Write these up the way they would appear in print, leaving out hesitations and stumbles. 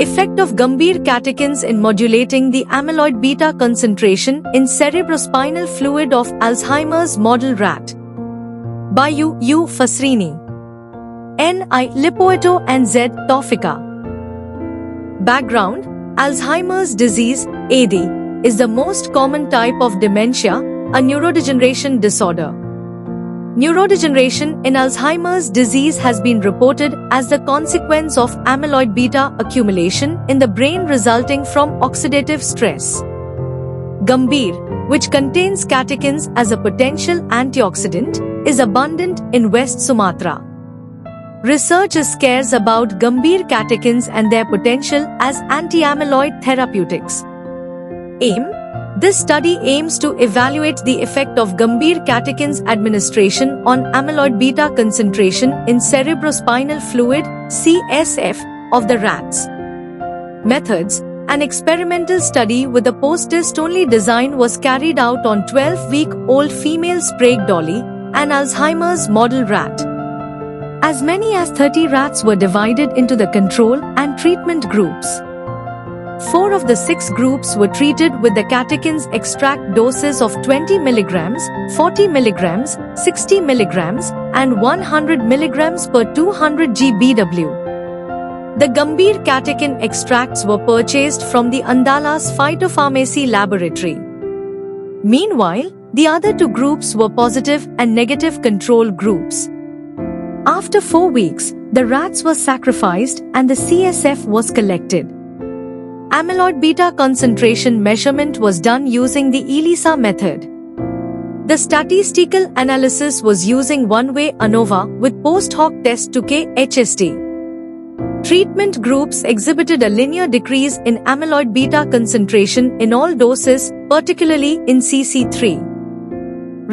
Effect of Gambhir catechins in modulating the amyloid beta concentration in cerebrospinal fluid of Alzheimer's model rat. By U. Fasrini, N. I. Lipoeto and Z. Tofika. Background: Alzheimer's disease, AD, is the most common type of dementia, a neurodegeneration disorder. Neurodegeneration in Alzheimer's disease has been reported as the consequence of amyloid beta accumulation in the brain resulting from oxidative stress. Gambhir, which contains catechins as a potential antioxidant, is abundant in West Sumatra. Research is scarce about Gambhir catechins and their potential as anti-amyloid therapeutics. Aim: this study aims to evaluate the effect of Gambhir catechins administration on amyloid beta concentration in cerebrospinal fluid (CSF) of the rats. Methods: an experimental study with a post-test-only design was carried out on 12-week-old female Sprague Dolly, an Alzheimer's model rat. As many as 30 rats were divided into the control and treatment groups. 4 of the 6 groups were treated with the catechins extract doses of 20 mg, 40 mg, 60 mg, and 100 mg per 200 g BW. The Gambhir catechin extracts were purchased from the Andala's Phytopharmacy laboratory. Meanwhile, the other 2 groups were positive and negative control groups. After 4 weeks, the rats were sacrificed and the CSF was collected. Amyloid beta concentration measurement was done using the ELISA method. The statistical analysis was using one-way ANOVA with post-hoc test to KHST. Treatment groups exhibited a linear decrease in amyloid beta concentration in all doses, particularly in CC3.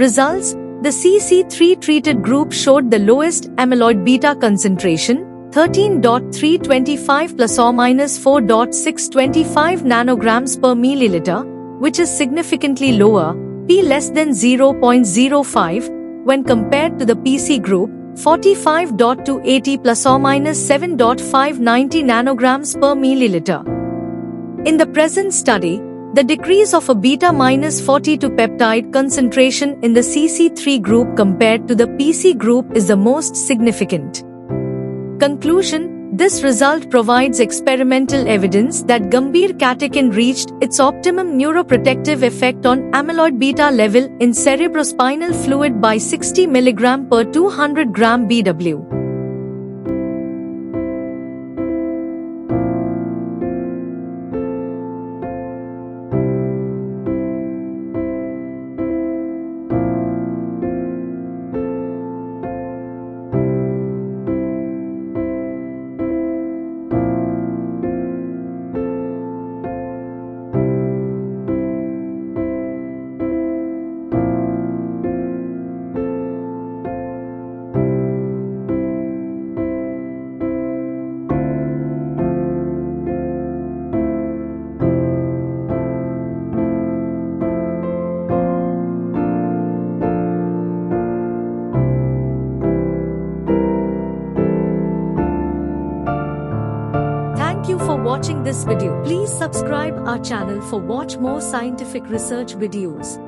Results: the CC3 treated group showed the lowest amyloid beta concentration, 13.325 plus or minus 4.625 nanograms per milliliter, which is significantly lower, p less than 0.05, when compared to the PC group, 45.280 plus or minus 7.590 nanograms per milliliter. In the present study, the decrease of a beta-42 peptide concentration in the CC3 group compared to the PC group is the most significant. Conclusion: this result provides experimental evidence that Gambhir catechin reached its optimum neuroprotective effect on amyloid beta level in cerebrospinal fluid by 60 mg per 200 g BW. Thank you for watching this video. Please subscribe our channel for watch more scientific research videos.